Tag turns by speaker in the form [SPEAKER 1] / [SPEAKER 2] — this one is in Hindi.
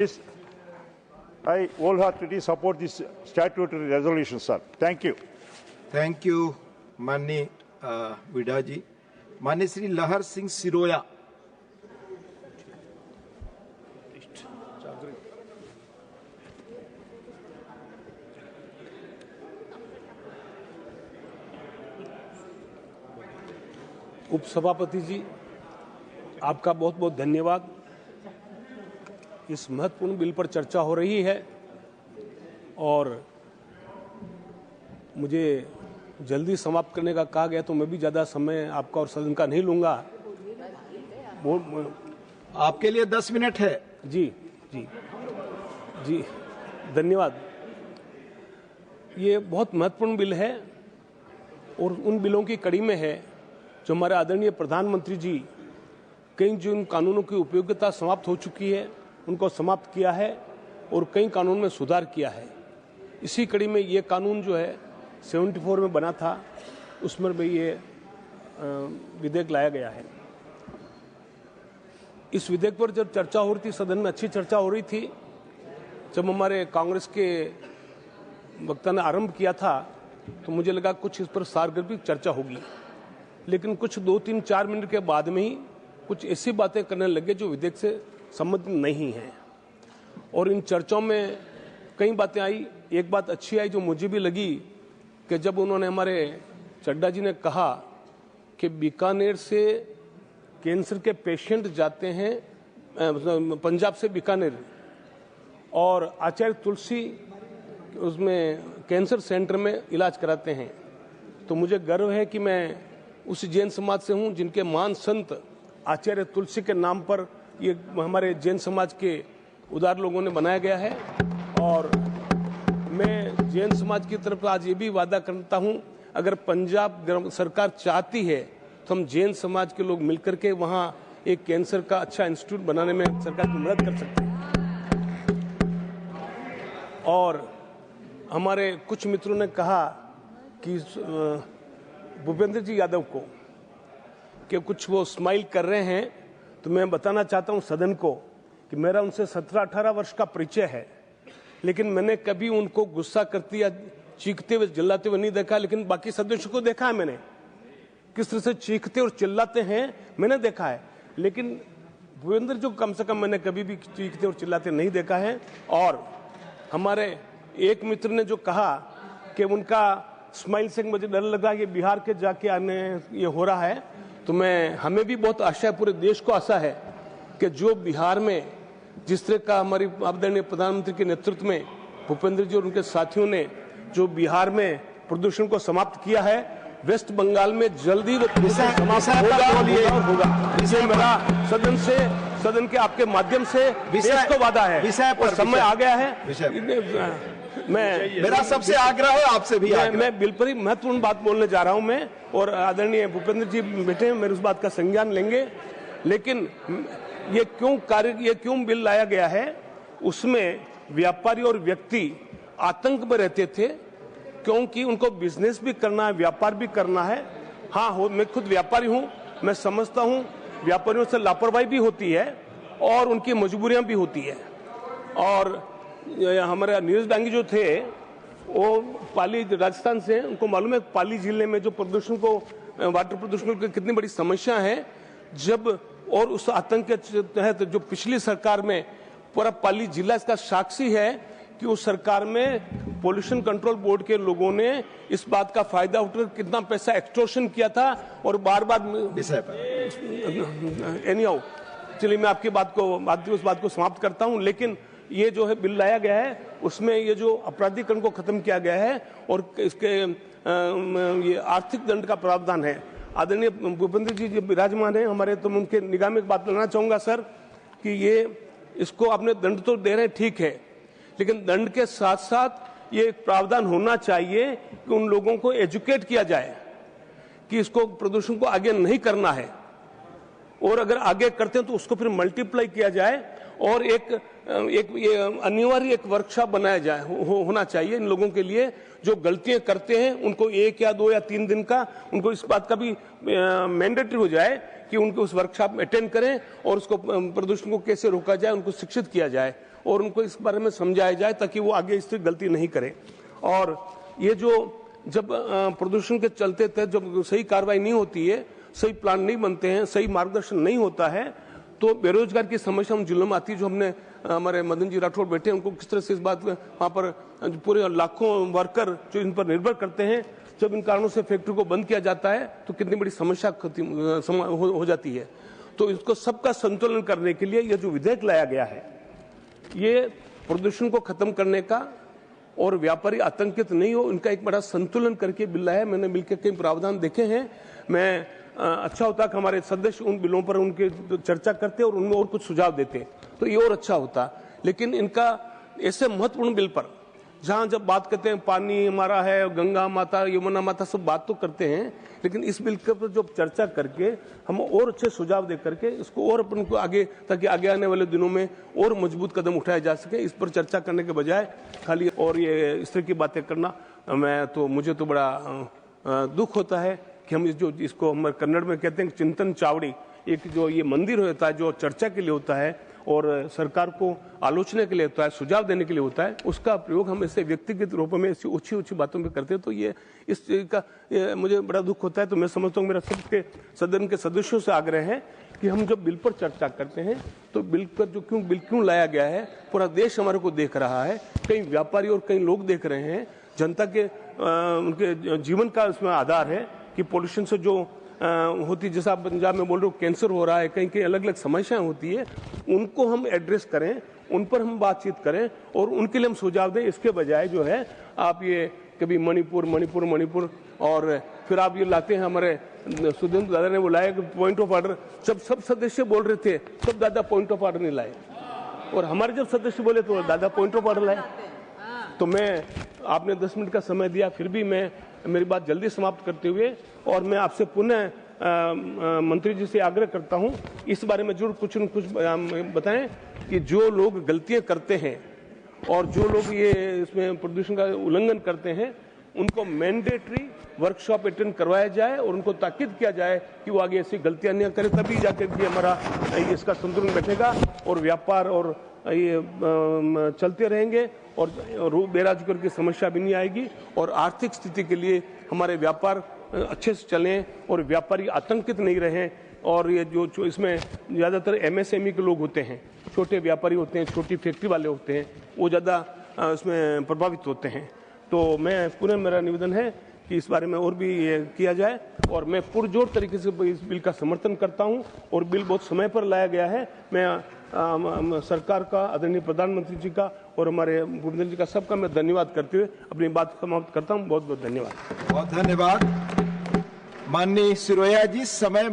[SPEAKER 1] Yes, I wholeheartedly support this statutory resolution, sir. Thank you.
[SPEAKER 2] Thank you, माननीय विडा जी। माननीय श्री लहर सिंह सिरोया।
[SPEAKER 3] उपसभापति जी, आपका बहुत बहुत धन्यवाद। इस महत्वपूर्ण बिल पर चर्चा हो रही है और मुझे जल्दी समाप्त करने का कहा गया, तो मैं भी ज़्यादा समय आपका और सदन का नहीं लूँगा।
[SPEAKER 2] आपके लिए 10 मिनट है।
[SPEAKER 3] जी जी जी, धन्यवाद। ये बहुत महत्वपूर्ण बिल है और उन बिलों की कड़ी में है जो हमारे आदरणीय प्रधानमंत्री जी कई जिन कानूनों की उपयोगिता समाप्त हो चुकी है उनको समाप्त किया है और कई कानून में सुधार किया है। इसी कड़ी में ये कानून जो है 74 में बना था, उसमें भी ये विधेयक लाया गया है। इस विधेयक पर जब चर्चा हो रही थी, सदन में अच्छी चर्चा हो रही थी। जब हमारे कांग्रेस के वक्ता ने आरंभ किया था तो मुझे लगा कुछ इस पर सारगर्भित चर्चा होगी, लेकिन कुछ 2-3-4 मिनट के बाद में ही कुछ ऐसी बातें करने लगे जो विधेयक से संबंधित नहीं है। और इन चर्चाओं में कई बातें आई। एक बात अच्छी आई जो मुझे भी लगी कि जब उन्होंने, हमारे चड्डा जी ने कहा कि बीकानेर से कैंसर के पेशेंट जाते हैं, पंजाब से बीकानेर, और आचार्य तुलसी उसमें कैंसर सेंटर में इलाज कराते हैं, तो मुझे गर्व है कि मैं उस जैन समाज से हूं जिनके महान संत आचार्य तुलसी के नाम पर ये हमारे जैन समाज के उदार लोगों ने बनाया गया है। और मैं जैन समाज की तरफ आज ये भी वादा करता हूं, अगर पंजाब सरकार चाहती है तो हम जैन समाज के लोग मिलकर के वहां एक कैंसर का अच्छा इंस्टीट्यूट बनाने में सरकार की मदद कर सकते हैं। और हमारे कुछ मित्रों ने कहा कि भूपेंद्र जी यादव को कि कुछ वो स्माइल कर रहे हैं, तो मैं बताना चाहता हूं सदन को कि मेरा उनसे 17-18 वर्ष का परिचय है, लेकिन मैंने कभी उनको गुस्सा करते या चीखते हुए चिल्लाते हुए नहीं देखा। लेकिन बाकी सदस्यों को देखा है मैंने, किस तरह से चीखते और चिल्लाते हैं मैंने देखा है, लेकिन भूपेंद्र जो कम से कम मैंने कभी भी चीखते और चिल्लाते नहीं देखा है। और हमारे एक मित्र ने जो कहा कि उनका स्माइल से मुझे डर लगा कि बिहार के जाके आने ये हो रहा है, तो हमें भी बहुत आशा है, पूरे देश को आशा है कि जो बिहार में जिस तरह का हमारी आदरणीय प्रधानमंत्री के नेतृत्व में भूपेंद्र जी और उनके साथियों ने जो बिहार में प्रदूषण को समाप्त किया है, वेस्ट बंगाल में जल्दी वो समाप्त होगा। इसे मेरा सदन के आपके माध्यम से देश को वादा है।
[SPEAKER 2] विषय पर
[SPEAKER 3] समय आ गया है।
[SPEAKER 2] मेरा सबसे आग्रह है आपसे भी,
[SPEAKER 3] मैं बिल पर ही महत्वपूर्ण बात बोलने जा रहा हूं मैं, और आदरणीय भूपेंद्र जी बैठे मेरे उस बात का संज्ञान लेंगे। लेकिन ये क्यों बिल लाया गया है, उसमें व्यापारी और व्यक्ति आतंक में रहते थे, क्योंकि उनको बिजनेस भी करना है, व्यापार भी करना है। हाँ, मैं खुद व्यापारी हूं, मैं समझता हूं व्यापारियों से लापरवाही भी होती है और उनकी मजबूरियां भी होती है। और हमारे नीरज डांगी जो थे वो पाली राजस्थान से, उनको मालूम है पाली जिले में जो प्रदूषण को, वाटर प्रदूषण की कितनी बड़ी समस्या है। जब और उस आतंक के तहत जो पिछली सरकार में पूरा पाली जिला इसका साक्षी है कि उस सरकार में पोल्यूशन कंट्रोल बोर्ड के लोगों ने इस बात का फायदा उठाकर कितना पैसा एक्सटॉर्शन किया था और बार-बार एनीहाउ, चलिए मैं आपकी उस बात को समाप्त करता हूं। लेकिन ये जो है बिल लाया गया है उसमें ये जो अपराधीकरण को खत्म किया गया है और इसके ये आर्थिक दंड का प्रावधान है। आदरणीय भूपेंद्र जी जब विराजमान है हमारे, तो मैं उनके निगाह में एक बात लाना चाहूंगा सर कि ये इसको आपने दंड तो दे रहे हैं, ठीक है, लेकिन दंड के साथ साथ ये एक प्रावधान होना चाहिए कि उन लोगों को एजुकेट किया जाए कि इसको प्रदूषण को आगे नहीं करना है, और अगर आगे करते हैं तो उसको फिर मल्टीप्लाई किया जाए और एक अनिवार्य एक वर्कशॉप बनाया जाए, होना चाहिए इन लोगों के लिए जो गलतियां करते हैं। उनको 1 या 2 या 3 दिन का उनको इस बात का भी मैंडेटरी हो जाए कि उनको उस वर्कशॉप में अटेंड करें और उसको प्रदूषण को कैसे रोका जाए उनको शिक्षित किया जाए। और उनको इस बारे में समझाया जाए ताकि वो आगे इससे गलती नहीं करें। और ये जो जब प्रदूषण के चलते थे, जब सही कार्रवाई नहीं होती है, सही प्लान नहीं बनते हैं, सही मार्गदर्शन नहीं होता है, तो बेरोजगार की समस्या हम जुल्म आती है। जो हमने हमारे मदन जी राठौड़ बैठे, उनको किस तरह से इस बात में वहाँ पर पूरे लाखों वर्कर जो इन पर निर्भर करते हैं, जब इन कारणों से फैक्ट्री को बंद किया जाता है तो कितनी बड़ी समस्या हो जाती है। तो इसको सबका संतुलन करने के लिए ये जो विधेयक लाया गया है, ये प्रदूषण को खत्म करने का और व्यापारी आतंकित नहीं हो, इनका एक बड़ा संतुलन करके बिल लाया है। मैंने मिलकर कई प्रावधान देखे हैं। मैं अच्छा होता कि हमारे सदस्य उन बिलों पर उनके चर्चा करते और उनमें और कुछ सुझाव देते तो ये और अच्छा होता। लेकिन इनका ऐसे महत्वपूर्ण बिल पर जहां जब बात करते हैं पानी हमारा है, गंगा माता, यमुना माता, सब बात तो करते हैं, लेकिन इस बिल के ऊपर जो चर्चा करके हम और अच्छे सुझाव दे करके इसको और अपन को आगे, ताकि आगे आने वाले दिनों में और मजबूत कदम उठाया जा सके, इस पर चर्चा करने के बजाय खाली और ये इस तरह की बातें करना, मुझे तो बड़ा दुख होता है कि हम इसको हम कन्नड़ में कहते हैं चिंतन चावड़ी, एक जो ये मंदिर होता है जो चर्चा के लिए होता है और सरकार को आलोचना के लिए होता है, सुझाव देने के लिए होता है, उसका प्रयोग हम ऐसे व्यक्तिगत रूप में ऐसी ऊंची ऊंची बातों पे करते हैं। तो ये इस चीज का मुझे बड़ा दुख होता है। तो मैं समझता हूँ मेरा सबके सदन के सदस्यों से आग्रह है कि हम जब बिल पर चर्चा करते हैं तो बिल पर बिल क्यों लाया गया है, पूरा देश हमारे को देख रहा है, कई व्यापारी और कई लोग देख रहे हैं, जनता के उनके जीवन का इसमें आधार है कि पोल्यूशन से जो होती, जैसा आप पंजाब में बोल रहे हो कैंसर हो रहा है, कहीं कहीं अलग अलग समस्याएं होती है, उनको हम एड्रेस करें, उन पर हम बातचीत करें और उनके लिए हम सुझाव दें। इसके बजाय जो है आप ये कभी मणिपुर और फिर आप ये लाते हैं, हमारे सुधींद्र दादा ने बुलाया कि पॉइंट ऑफ ऑर्डर, जब सब सदस्य बोल रहे थे तब दादा पॉइंट ऑफ ऑर्डर नहीं लाए, और हमारे जब सदस्य बोले तो दादा पॉइंट ऑफ ऑर्डर लाए। तो मैं, आपने 10 मिनट का समय दिया, फिर भी मैं मेरी बात जल्दी समाप्त करते हुए, और मैं आपसे पुनः मंत्री जी से आग्रह करता हूं इस बारे में जरूर कुछ न कुछ बताएं कि जो लोग गलतियां करते हैं और जो लोग ये इसमें प्रदूषण का उल्लंघन करते हैं, उनको मैंडेटरी वर्कशॉप अटेंड करवाया जाए और उनको ताकीद किया जाए कि वो आगे ऐसी गलतियां नहीं करें, तभी जाकर के हमारा इसका संतुलन बैठेगा और व्यापार और ये चलते रहेंगे और बेरोजगार की समस्या भी नहीं आएगी और आर्थिक स्थिति के लिए हमारे व्यापार अच्छे से चलें और व्यापारी आतंकित नहीं रहें। और ये जो इसमें ज़्यादातर MSME के लोग होते हैं, छोटे व्यापारी होते हैं, छोटी फैक्ट्री वाले होते हैं, वो ज़्यादा इसमें प्रभावित होते हैं। तो मैं पुनः मेरा निवेदन है कि इस बारे में और भी ये किया जाए, और मैं पुरजोर तरीके से इस बिल का समर्थन करता हूं और बिल बहुत समय पर लाया गया है। मैं सरकार का, आदरणीय प्रधानमंत्री जी का और हमारे भूपेंद्र जी का, सबका मैं धन्यवाद करते हुए अपनी बात समाप्त करता हूं। बहुत बहुत धन्यवाद।
[SPEAKER 2] बहुत धन्यवाद माननीय सिरोया जी। समय